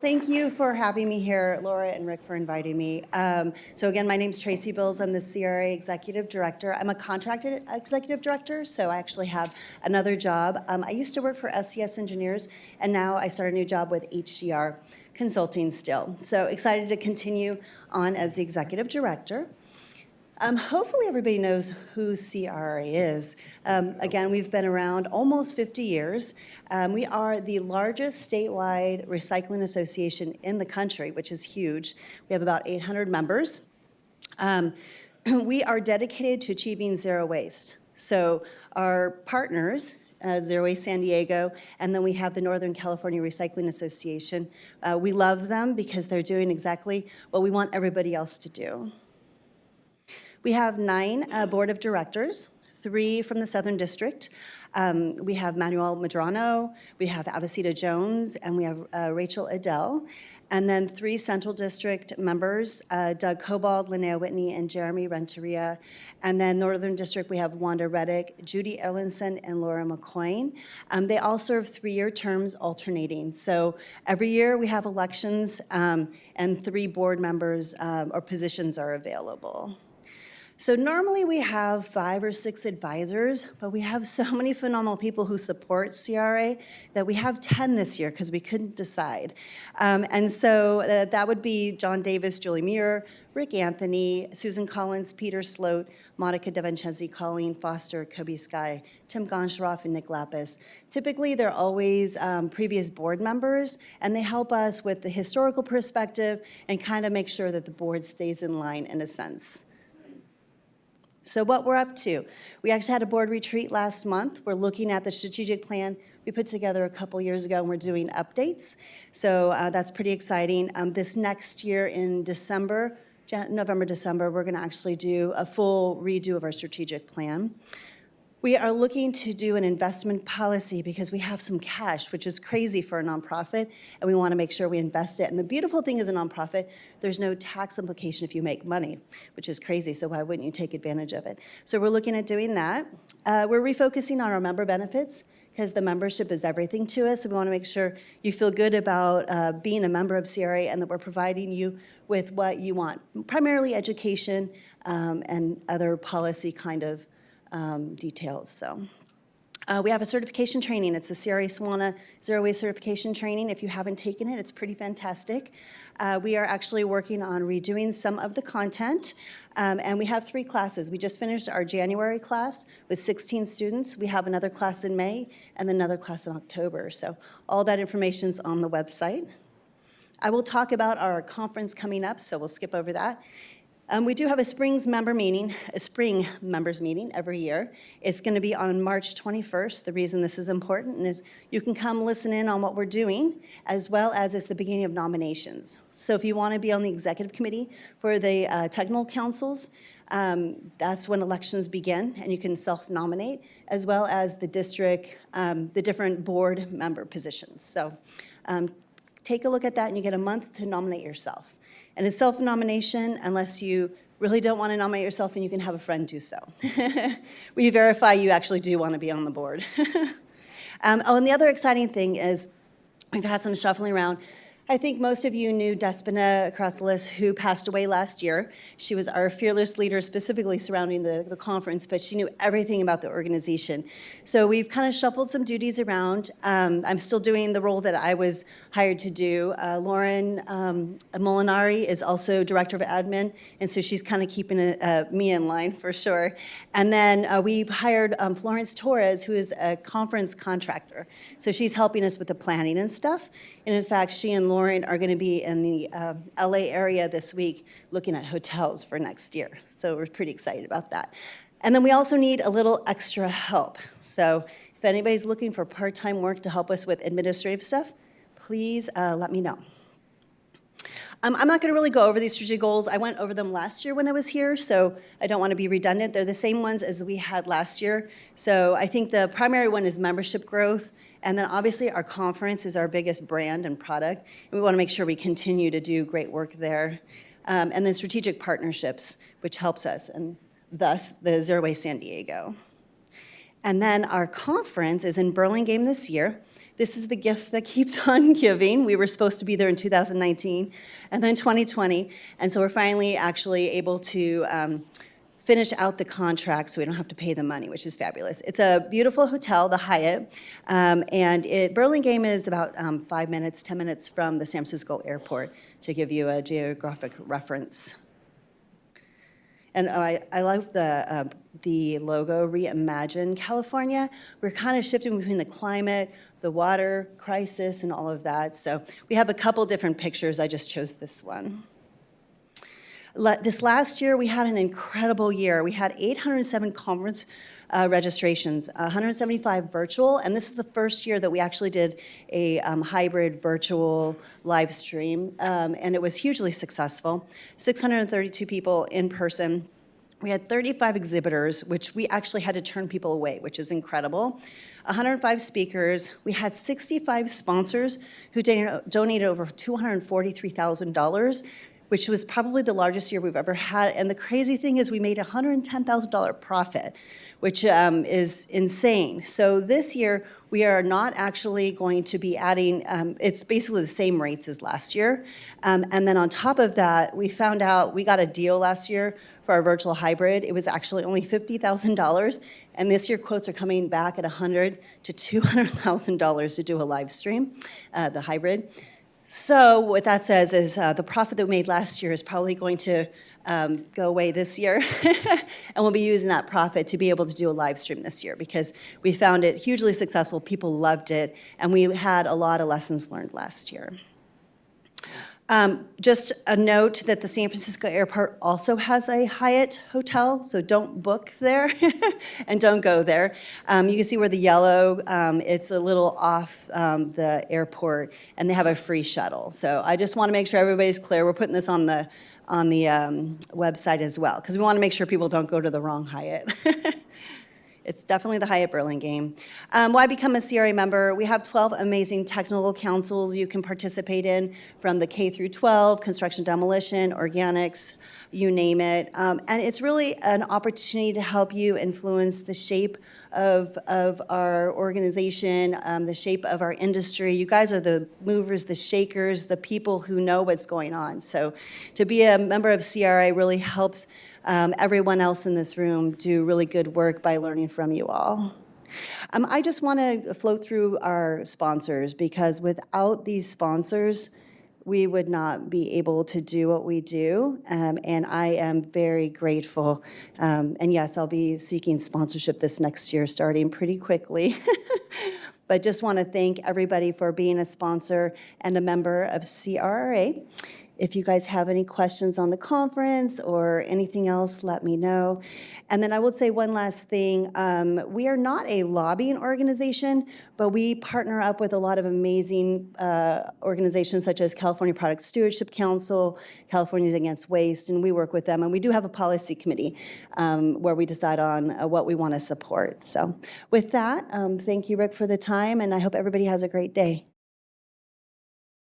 Thank you for having me here, Laura and Rick, for inviting me. So again, my name's Tracie Bills. I'm the CRA Executive Director. I'm a contracted Executive Director, so I actually have another job. I used to work for SCS Engineers, and now I start a new job with HDR Consulting still. So excited to continue on as the Executive Director. Hopefully everybody knows who CRA is. Again, we've been around almost 50 years. We are the largest statewide recycling association in the country, which is huge. We have about 800 members. We are dedicated to achieving zero waste. So our partners, Zero Waste San Diego, and then we have the Northern California Recycling Association. We love them because they're doing exactly what we want everybody else to do. We have 9 board of directors, 3 from the Southern District. We have Manuel Medrano, we have Avicita Jones, and we have Rachel Adele. And then 3 Central District members, Doug Cobald, Linnea Whitney, and Jeremy Renteria. And then Northern District, we have Wanda Reddick, Judy Erlinson, and Laura McCoyne. They all serve 3-year terms alternating. So every year we have elections, and 3 board members or positions are available. So normally we have 5 or 6 advisors, but we have so many phenomenal people who support CRA that we have 10 this year because we couldn't decide. And so that would be John Davis, Julie Muir, Rick Anthony, Susan Collins, Peter Sloat, Monica DeVincenzi, Colleen Foster, Kobe Sky, Tim Goncharoff, and Nick Lapis. Typically, they're always previous board members, and they help us with the historical perspective and kind of make sure that the board stays in line in a sense. So what we're up to, we actually had a board retreat last month. We're looking at the strategic plan we put together a couple years ago, and we're doing updates. So that's pretty exciting. This next year in December, November, December, we're gonna actually do a full redo of our strategic plan. We are looking to do an investment policy because we have some cash, which is crazy for a nonprofit, and we want to make sure we invest it. And the beautiful thing is a nonprofit, there's no tax implication if you make money, which is crazy, so why wouldn't you take advantage of it? So we're looking at doing that. We're refocusing on our member benefits because the membership is everything to us, so we want to make sure you feel good about being a member of CRA and that we're providing you with what you want, primarily education and other policy kind of details. So we have a certification training. It's the CRA SWANA Zero Waste Certification Training. If you haven't taken it, it's pretty fantastic. We are actually working on redoing some of the content, and we have 3 classes. We just finished our January class with 16 students. We have another class in May and another class in October. So all that information is on the website. I will talk about our conference coming up, so we'll skip over that. We do have a spring members meeting every year. It's going to be on March 21st. The reason this is important is you can come listen in on what we're doing, as well as it's the beginning of nominations. So if you want to be on the executive committee for the technical councils, that's when elections begin, and you can self-nominate, as well as the district, the different board member positions. So take a look at that, and you get a month to nominate yourself. And it's self-nomination unless you really don't want to nominate yourself, and you can have a friend do so. We verify you actually do want to be on the board. And the other exciting thing is we've had some shuffling around. I think most of you knew Despina Krasalis, who passed away last year. She was our fearless leader specifically surrounding the conference, but she knew everything about the organization. So we've kind of shuffled some duties around. I'm still doing the role that I was hired to do. Lauren Molinari is also director of admin, and so she's kind of keeping me in line for sure. And then we've hired Florence Torres, who is a conference contractor. So she's helping us with the planning and stuff. And in fact, she and Lauren are going to be in the LA area this week looking at hotels for next year. So we're pretty excited about that. And then we also need a little extra help. So if anybody's looking for part-time work to help us with administrative stuff, please let me know. I'm not going to really go over these strategic goals. I went over them last year when I was here, so I don't want to be redundant. They're the same ones as we had last year. So I think the primary one is membership growth. And then obviously our conference is our biggest brand and product. And we want to make sure we continue to do great work there. And then strategic partnerships, which helps us, and thus the Zero Waste San Diego. And then our conference is in Burlingame this year. This is the gift that keeps on giving. We were supposed to be there in 2019 and then 2020, and so we're finally actually able to finish out the contract so we don't have to pay the money, which is fabulous. It's a beautiful hotel, the Hyatt, and Burlingame is about 5 minutes, 10 minutes from the San Francisco airport, to give you a geographic reference. And I love the logo, Reimagine California. We're kind of shifting between the climate, the water crisis, and all of that. So we have a couple different pictures. I just chose this one. This last year, we had an incredible year. We had 807 conference registrations, 175 virtual, and this is the first year that we actually did a hybrid virtual live stream, and it was hugely successful. 632 people in person. We had 35 exhibitors, which we actually had to turn people away, which is incredible. 105 speakers. We had 65 sponsors who donated over $243,000, which was probably the largest year we've ever had. And the crazy thing is we made a $110,000 profit, which is insane. So this year, we are not actually going to be adding, it's basically the same rates as last year. And then on top of that, we found out we got a deal last year for our virtual hybrid. It was actually only $50,000. And this year, quotes are coming back at $100,000 to $200,000 to do a live stream, the hybrid. So what that says is the profit that we made last year is probably going to go away this year, and we'll be using that profit to be able to do a live stream this year because we found it hugely successful, people loved it, and we had a lot of lessons learned last year. Just a note that the San Francisco airport also has a Hyatt hotel, so don't book there and don't go there. You can see where the yellow, it's a little off the airport, and they have a free shuttle. So I just want to make sure everybody's clear. We're putting this on the website as well, because we want to make sure people don't go to the wrong Hyatt. It's definitely the Hyatt Burlingame. Why become a CRA member? We have 12 amazing technical councils you can participate in, from the K through 12, construction demolition, organics, you name it. And it's really an opportunity to help you influence the shape of our organization, the shape of our industry. You guys are the movers, the shakers, the people who know what's going on. So to be a member of CRA really helps everyone else in this room do really good work by learning from you all. I just want to float through our sponsors, because without these sponsors, we would not be able to do what we do, and I am very grateful. And yes, I'll be seeking sponsorship this next year, starting pretty quickly. But just want to thank everybody for being a sponsor and a member of CRA. If you guys have any questions on the conference or anything else, let me know. And then I will say one last thing. We are not a lobbying organization, but we partner up with a lot of amazing organizations such as California Product Stewardship Council, Californians Against Waste, and we work with them. And we do have a policy committee where we decide on what we want to support. So with that, thank you, Rick, for the time, and I hope everybody has a great day.